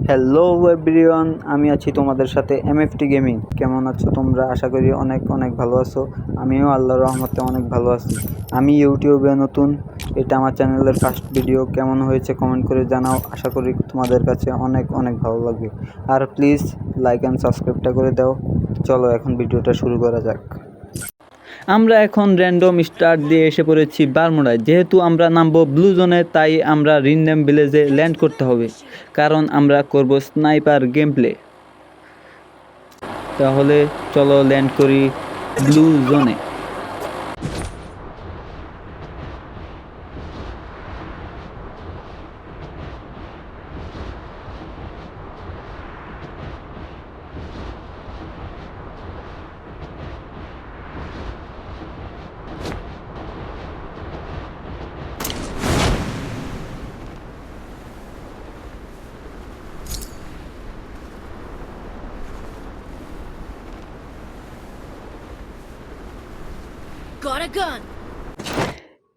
Hello everyone, আমি আছি তোমাদের সাথে এমএফটি গেমিং। কেমন আছো তোমরা? আশা করি অনেক অনেক ভালো আছো। আমিও আল্লাহর রহমতে অনেক ভালো আছি। আমি ইউটিউবে নতুন, এটা আমার চ্যানেলের ফার্স্ট ভিডিও। কেমন হয়েছে কমেন্ট করে জানাও। আশা করি তোমাদের কাছে অনেক অনেক ভালো লাগবে। আর প্লিজ লাইক অ্যান্ড সাবস্ক্রাইবটা করে দাও। চলো এখন ভিডিওটা শুরু করা যাক। আমরা এখন র্যান্ডম স্টার্ট দিয়ে এসে পড়েছি বারমুডায়। যেহেতু আমরা নামবো ব্লু জোনে, তাই আমরা রিনডেম ভিলেজে ল্যান্ড করতে হবে, কারণ আমরা করব স্নাইপার গেম প্লে। তাহলে চলো ল্যান্ড করি ব্লু জোনে।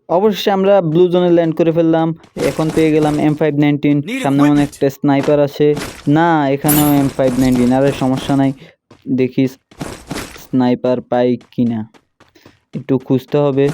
অবশ্যই আমরা ব্লু জোনে ল্যান্ড করে ফেললাম। এখন পেয়ে গেলাম M519। সামনে মনে একটা স্নাইপার আছে। না, এখানেও M519। আরে সমস্যা নাই, দেখি স্নাইপার পাই কিনা, একটু খুঁজতে হবে।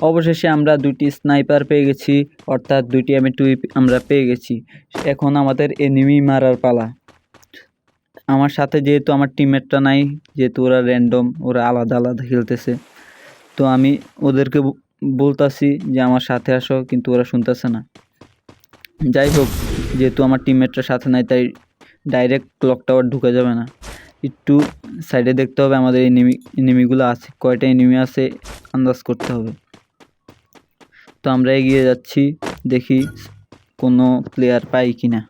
অবশেষে আমরা দুইটি স্নাইপার পেয়ে গেছি, অর্থাৎ দুইটি M2 আমরা পেয়ে গেছি। এখন আমাদের এনিমি মারার পালা। আমার সাথে যেহেতু আমার টিমমেটটা নাই, যেহেতু ওরা র্যান্ডম, ওরা আলাদা আলাদা খেলতেছে, তো আমি ওদেরকে বলতাছি যে আমার সাথে আসো, কিন্তু ওরা শুনতেছে না। যাই হোক, যেহেতু আমার টিমমেটটার সাথে নাই, তাই ডাইরেক্ট ক্লক টাওয়ার ঢুকে যাবে না। একটু সাইডে দেখতে হবে আমাদের এনিমিগুলো আছে, কয়টা এনিমি আছে আন্দাজ করতে হবে। তো আমরা এগিয়ে যাচ্ছি, দেখি কোনো প্লেয়ার পাই কিনা।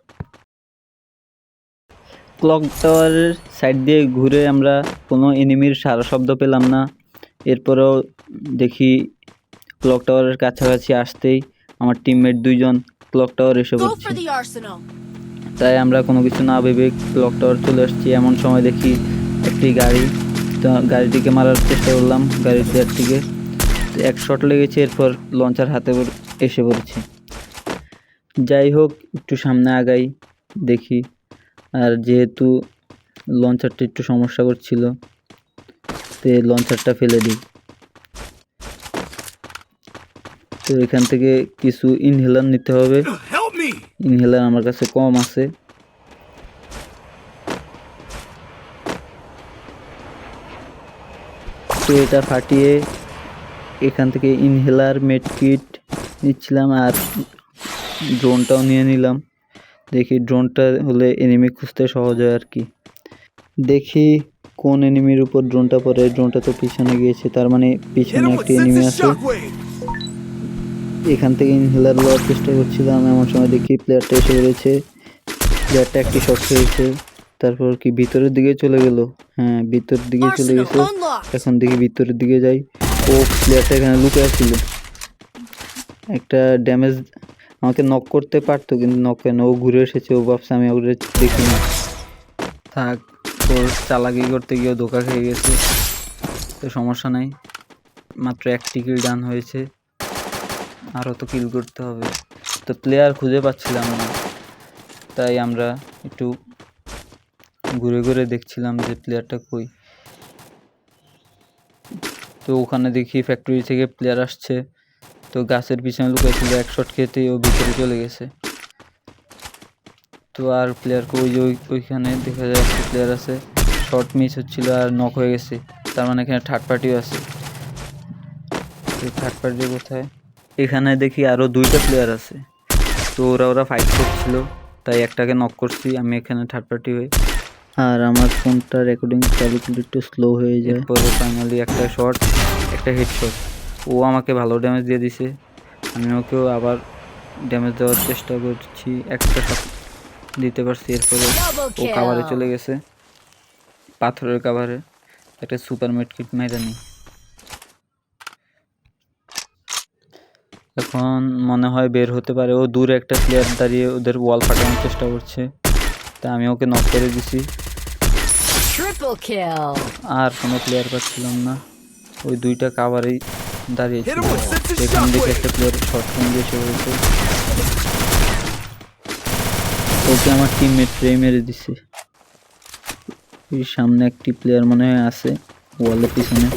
ক্লক টাওয়ারের সাইড দিয়ে ঘুরে আমরা কোনো এনিমির সারা শব্দ পেলাম না। এরপরেও দেখি ক্লক টাওয়ারের কাছাকাছি আসতেই আমার টিমমেট দুইজন ক্লক টাওয়ার এসে পড়ছে। তাই আমরা কোনো কিছু না ভেবে ক্লক টাওয়ার চলে আসছি। এমন সময় দেখি একটি গাড়ি, তো গাড়িটিকে মারার চেষ্টা করলাম। গাড়ির দিকে এক শট লেগেছে, এরপর লঞ্চার হাতে এসে পড়েছে। যাই হোক, একটু সামনে আগাই দেখি। আর যেহেতু লঞ্চারটা একটু সমস্যা করছিল, তো লঞ্চারটা ফেলে দিই। তো এখান থেকে কিছু ইনহেলার নিতে হবে। ইনহেলার আমার কাছে কম আছে। তো এটা ফাটিয়ে এখান থেকে ইনহেলার, মেডকিট নিচ্ছিলাম, আর ড্রোনটাও নিয়ে নিলাম। দেখি ড্রোনটা হলে এনিমি খুঁজতে সহজ হয় আর কি। দেখি কোন এনিমির উপর ড্রোনটা পড়ে। ড্রোনটা তো পিছনে গিয়েছে, তার মানে পিছনে একটি এনিমি আছে। এখান থেকে ইনহেলার লওয়ার চেষ্টা করছিলাম, এমন সময় দেখি প্লেয়ারটা এসে পড়েছে। প্লেয়ারটা একটি শট খেয়েছে, তারপর কি ভিতরের দিকে চলে গেল। হ্যাঁ, ভিতরের দিকে চলে গেছে। এখন দেখি ভিতরের দিকে যাই। ও প্লেয়ারটা এখানে লুকিয়ে ছিল। একটা ড্যামেজ আমাকে নক করতে পারতো, কিন্তু নক কেন, ও ঘুরে এসেছে। ও ভাবছে আমি ওরে দেখি না। থাক, ওর চালাকি করতে গিয়েও ধোকা খেয়ে গেছে, তো সমস্যা নাই। মাত্র একটি কিল ডান হয়েছে, আরও তো কিল করতে হবে। তো প্লেয়ার খুঁজে পাচ্ছিলাম না, তাই আমরা একটু ঘুরে ঘুরে দেখছিলাম যে প্লেয়ারটা কই। তো ওখানে দেখি ফ্যাক্টরি থেকে প্লেয়ার আসছে। তো গাছের পিছনে লুকাইছিল, এক শট খেতেই ও ভিতরে চলে গেছে। তো আর প্লেয়ারকে ওইখানে দেখা যায় একটা প্লেয়ার আছে, শট মিস হচ্ছিল আর নক হয়ে গেছে। তার মানে এখানে থার্ড পার্টিও আছে। থার্ড পার্টি কোথায়? এখানে দেখি আরও দুইটা প্লেয়ার আছে। তো ওরা ফাইট করছিল, তাই একটাকে নক করছি আমি এখানে থার্ড পার্টি হয়ে। আর আমার ফোনটা রেকর্ডিং চালু করলে একটু স্লো হয়ে যায়। পরে ফাইনালি একটা শট, একটা হেডশট। ও আমাকে ভালো ড্যামেজ দিয়ে দিছে, আমি ওকেও আবার ড্যামেজ দেওয়ার চেষ্টা করছি। একটা শট দিতে পারছি, এরপরে ও কাভারে চলে গেছে, পাথরের কাভারে। একটা সুপার মেডকিট মেরে নিই। এখন মনে হয় বের হতে পারে। ও দূরে একটা প্লেয়ার দাঁড়িয়ে ওদের ওয়াল ফাটানোর চেষ্টা করছে। তা আমি ওকে নক করে দিছি। Triple kill. আর কোনো প্লেয়ার পাচ্ছিলাম না, ওই দুইটা কাভারেই দাঁড়িয়ে ছিল। এখান থেকে একটা প্লেয়ার শর্ট রেঞ্জ এসে পড়েছে, ওকে আমার টিমমেট মেরে দিছে। এই সামনে একটি প্লেয়ার মনে হয় আছে ওয়ালের পিছনে,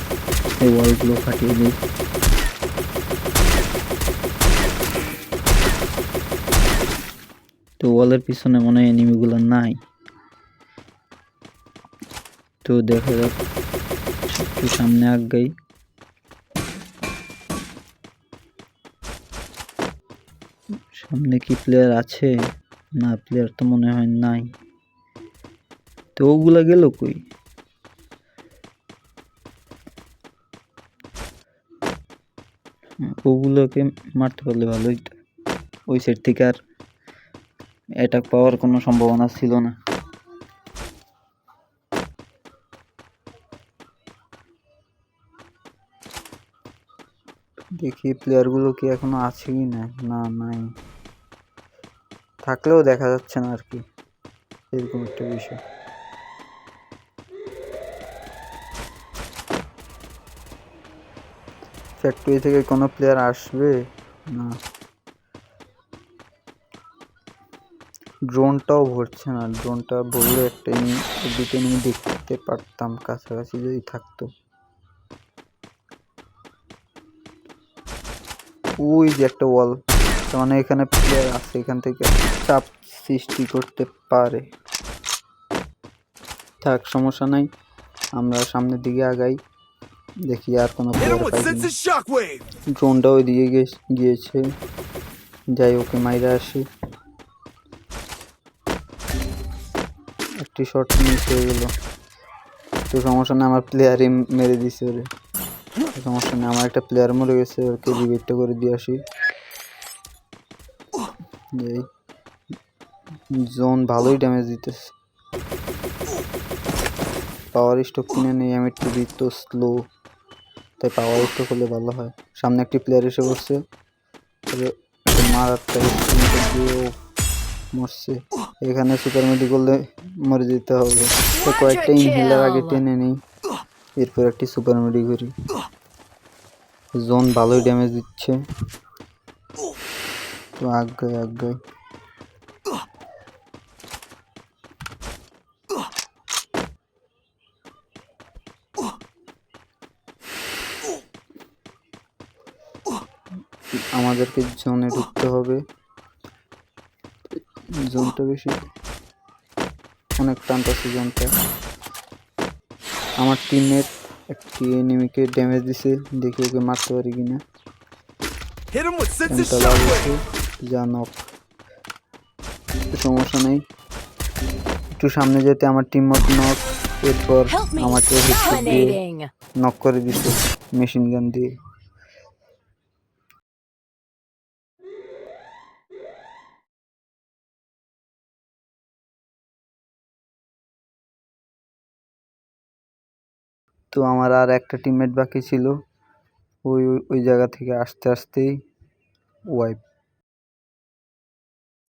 এই ওয়ালগুলো ফাটিয়ে দিই। তো ওয়ালের পিছনে মনে হয় এনিমিগুলো নাই, তো দেখা যাক একটু সামনে আগাই। সামনে কি প্লেয়ার আছে? না, প্লেয়ার তো মনে হয় নাই। তো ওগুলা গেল কই? ওগুলোকে মারতে পারলে ভালোই তো, ওই সাইড থেকে আর অ্যাটাক পাওয়ার কোনো সম্ভাবনা ছিল না। দেখি প্লেয়ারগুলো কি এখনো আছে কি না। না, নাই, থাকলেও দেখা যাচ্ছে না আর কি, এরকম একটা বিষয়। ফ্যাক্টরি থেকে কোনো প্লেয়ার আসবে না, ড্রোনটাও ভরছে না। ড্রোনটা ভরলে একটা দুটো এনিমি দেখতে পারতাম কাছাকাছি যদি থাকতো। ওই যে একটা ওয়াল, মানে এখানে প্লেয়ার আছে, এখান থেকে চাপ সৃষ্টি করতে পারে। থাক, সমস্যা নাই, আমরা সামনের দিকে আগাই, দেখি আর কোনো প্লেয়ার পাই কিনা। ড্রোনটা ওই দিকে গিয়েছে, যাই ওকে মাইরা আসি। একটি শট মিস হয়ে গেল, তো সমস্যা নেই, আমার প্লেয়ারই মেরে দিছে ওরে। সমস্যা নেই, আমার একটা প্লেয়ার মরে গেছে, ওকে রিভাইভটা করে দিয়ে আসি। জোন ভালোই ড্যামেজ দিতেছে। পাওয়ার স্টক কিনে নেই, আমি একটু তো স্লো, তাই পাওয়ার স্টক হলে ভালো হয়। সামনে একটি প্লেয়ার এসে পড়ছে, মরছে। এখানে সুপার মেডি করলে মরে যেতে হবে, তো কয়েকটা ইনহেলার আগে টেনে নিই, এরপর একটি সুপার মেডি করি। জোন ভালোই ড্যামেজ দিচ্ছে, তো আগাই। আমাদেরকে জোনে ঢুকতে হবে, জোনটা বেশি অনেক টানতেছে জোনটা। আমার টিমমেট একটি এনিমিকে ড্যামেজ দিছে, দেখি ওকে মারতে পারি কিনা। জানক, সমস্যা নেই, একটু সামনে যেতে আমার টিমমেট নক, এরপর আমাকে হেডশট দিয়ে নক করে দিছে মেশিন গান দিয়ে। তো আমার আর একটা টিমমেট বাকি ছিল, ওই জায়গা থেকে আসতে আসতেই ওয়াইপ।